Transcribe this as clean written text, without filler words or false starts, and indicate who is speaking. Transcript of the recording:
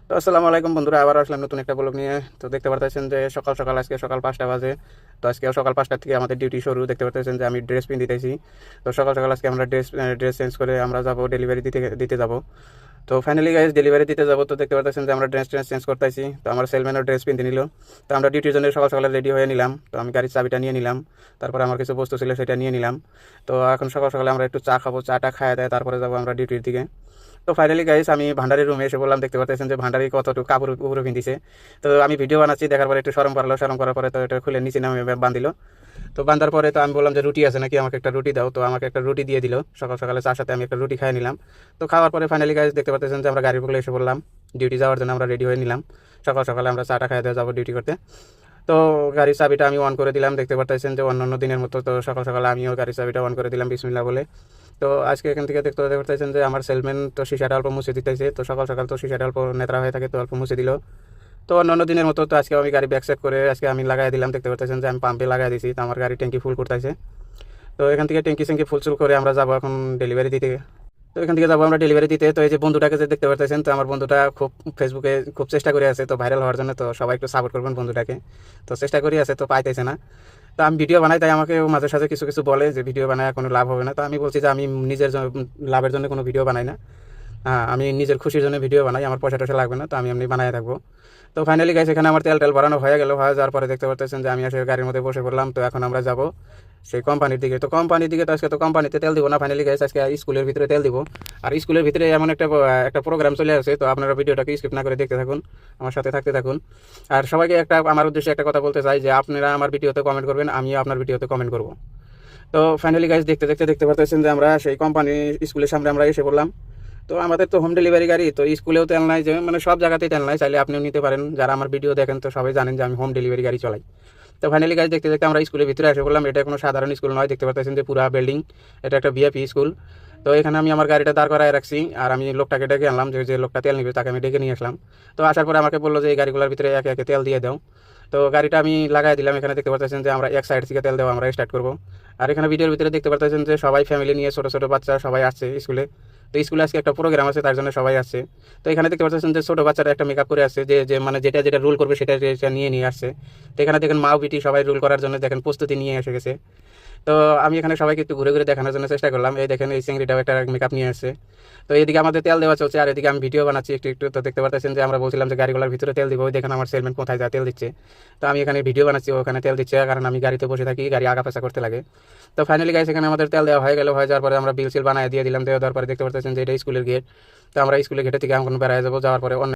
Speaker 1: তো আসসালামু আলাইকুম বন্ধুরা, আবার আসলাম নতুন একটা ব্লগ নিয়ে। তো দেখতে পারতেছেন যে সকাল সকাল আজকে সকাল 5টা বাজে। তো আজকে সকাল 5টা থেকে আমাদের ডিউটি শুরু। দেখতে পারতেছেন যে আমি ড্রেস পিন দিতেছি। তো সকাল সকাল আজকে আমরা ড্রেস চেঞ্জ করে আমরা যাব ডেলিভারি দিতে দিতে যাব। তো ফাইনালি গাইজ ডেলিভারি দিতে যাব। তো দেখতে পারতেছেন যে আমরা ড্রেস চেঞ্জ করতেছি। তো আমার সেলম্যানও ড্রেস পিনতে নিল। তো আমরা ডিউটির জন্য সকাল সকালে রেডি হয়ে নিলাম। তো আমি গাড়ির চাবিটা নিয়ে নিলাম। তারপরে আমার কিছু বস্তু ছিল সেটা নিয়ে নিলাম। তো এখন সকাল সকালে আমরা একটু চা খাবো, চাটা খাওয়া দেয় তারপরে যাবো আমরা ডিউটির দিকে। তো ফাইনালি গাইস আমি ভান্ডারের রুমে এসে বললাম, দেখতে পাচ্ছেন যে ভান্ডারি কতটুকু কাপড় উপরে পিন্দিছে। তো আমি ভিডিও বানাচ্ছি, দেখার পরে একটু শরম করলো, শরম করার পরে তো এটা খুলে নিচে নামে বান্ধিল। তো বান্ধার পরে তো আমি বললাম যে রুটি আছে নাকি, আমাকে একটা রুটি দাও। তো আমাকে একটা রুটি দিয়ে দিল। সকাল সকালে চার সাথে আমি একটা রুটি খাই নিলাম। তো খাওয়ার পরে ফাইনালি গাইস দেখতে পাচ্ছেন যে আমরা গাড়ির বলে এসে বললাম ডিউটি যাওয়ার জন্য আমরা রেডি হয়ে নিলাম। সকাল সকালে আমরা চাটা খাই দিয়ে যাবো ডিউটি করতে। তো গাড়ির চাবিটা আমি অন করে দিলাম। দেখতে পাচ্ছেন যে অন্যান্য দিনের মতো তো সকাল সকালে আমিও গাড়ির চাবিটা অন করে দিলাম বিসমিল্লাহ বলে। তো আজকে এখান থেকে দেখতে পাচ্ছেন যে আমার সেলম্যান তো সিসাটা অল্প মুছে দিতেছে। তো সকাল সকাল তো সিসাটা অল্প নেত্রা হয়ে থাকে, তো অল্প মুছে দিল। তো অন্যান্য দিনের মতো তো আজকে আমি গাড়ি ব্যাক চেক করে আজকে আমি লাগাই দিলাম। দেখতে পাচ্ছেন যে আমি পাম্পে লাগাই দিয়েছি। তো আমার গাড়ি ট্যাঙ্কি ফুল করতেছে। তো এখান থেকে ট্যাঙ্কি স্যাঙ্কি ফুল করে আমরা যাবো এখন ডেলিভারি দিতে। তো এখান থেকে যাবো আমরা ডেলিভারি দিতে। তো এই যে বন্ধুটাকে যে দেখতে পাচ্ছেন, তো আমার বন্ধুটা খুব ফেসবুকে খুব চেষ্টা করে আছে তো ভাইরাল হওয়ার জন্য। তো সবাই একটু সাপোর্ট করবেন বন্ধুটাকে। তো চেষ্টা করে আছে, তো পাইতেছে না। তো আমি ভিডিও বানাই, তাই আমাকে ও মাঝে সাঝে কিছু কিছু বলে যে ভিডিও বানায় কোনো লাভ হবে না। তো আমি বলছি যে আমি নিজের লাভের জন্য কোনো ভিডিও বানাই না। হ্যাঁ, আমি নিজের খুশির জন্য ভিডিও বানাই, আমার পয়সা টয়সা লাগবে না। তো আমি এমনি বানাই থাকবো। তো ফাইনালি গাইস এখানে আমার তেল টেল ভরানো হয়ে গেল। হয়ে যাওয়ার পরে দেখতে পাচ্ছেন যে আমি আসলে গাড়ির মধ্যে বসে পড়লাম। তো এখন আমরা যাব সেই কোম্পানির দিকে। তো কোম্পানির দিকে তো আজকে তো কোম্পানিতে তেল দিব না, ফাইনালি গাইস আজকে স্কুলের ভিতরে তেল দিব। আর স্কুলের ভিতরে এমন একটা প্রোগ্রাম চলে আসে। তো আপনারা ভিডিওটাকে স্কিপ না করে দেখতে থাকুন, আমার সাথে থাকতে থাকুন। আর সবাইকে আমার উদ্দেশ্যে একটা কথা বলতে চাই যে আপনারা আমার ভিডিওতে কমেন্ট করবেন, আমিও আপনার ভিডিওতে কমেন্ট করব। তো ফাইনালি গাইস দেখতে পাচ্ছেন যে আমরা সেই কোম্পানি স্কুলের সামনে আমরা এসে পড়লাম। তো আমাদের তো হোম ডেলিভারি গাড়ি, তো স্কুলেও তেল নাই, যে মানে সব জায়গাতেই তেল নাই, চাইলে আপনিও নিতে পারেন। যারা আমার ভিডিও দেখেন তো সবাই জানেন যে আমি হোম ডেলিভারি গাড়ি চালাই। তো ফাইনালি গাইস দেখতে দেখতে আমরা স্কুলের ভিতরে এসে বললাম। এটা কোনো সাধারণ স্কুল নয়, দেখতে পাচ্ছেন যে পুরা বিল্ডিং, এটা একটা ভিআইপি স্কুল। তো এখানে আমি আমার গাড়িটা দাঁড় করায় রাখছি, আর আমি লোকটাকে ডেকে আনলাম, যে যে লোকটা তেল নিবে তাকে আমি ডেকে নিয়ে আসলাম। তো আসার পরে আমাকে বললো যে এই গাড়িগুলোর ভিতরে একে একে তেল দিয়ে দাও। তো গাড়িটা আমি লাগাই দিলাম। এখানে দেখতে পাচ্ছেন যে আমরা এক সাইড থেকে তেল দেওয়া আমরা স্টার্ট করবো। আর এখানে ভিডিওর ভিতরে দেখতে পাচ্ছেন যে সবাই ফ্যামিলি নিয়ে, ছোটো ছোটো বাচ্চা সবাই আসছে স্কুলে। তো স্কুলে আজকে একটা প্রোগ্রাম আছে, তার জন্য সবাই আসছে। তো এখানে দেখতে পাচ্ছেন যে ছোটো বাচ্চারা একটা মেকআপ করে আসছে, যে যে মানে যেটা যেটা রুল করবে সেটা যেটা নিয়ে আসছে। তো এখানে দেখেন মাও বিটি সবাই রুল করার জন্য দেখেন প্রস্তুতি নিয়ে এসে গেছে। তো আমি এখানে সবাইকে একটু ঘুরে ঘুরে দেখানোর জন্য চেষ্টা করলাম। এই দেখেন এই চিংড়িটাও একটা মেকআপ নিয়ে আসছে। তো এদিকে আমাদের তেল দেওয়া চলছে, আর এদিকে আমি ভিডিও বানাচ্ছি একটু একটু। তো দেখতে পাচ্ছেন যে আমরা বলছিলাম যে গাড়িগুলোর ভিতরে তেল দিব, ওই দেখেন আমার সেলম্যান কোথায় যা তেল দিচ্ছে। তো আমি এখানে ভিডিও বানাচ্ছি, ওখানে তেল দিচ্ছে, কারণ আমি গাড়িতে বসে থাকি, গাড়ি আগা পেছা করতে লাগে। তো ফাইনালি গাইস এখানে আমাদের তেল দেওয়া হয়ে গেল। হয়ে যাওয়ার পরে আমরা বিল সিল বানিয়ে দিয়ে দিলাম। দেওয়ার পরে দেখতে পাচ্ছেন যে এটা স্কুলের গেট। তো আমরা স্কুলের গেটের থেকে এখন বেড়ায় যাবো, যাওয়ার পরে অন্য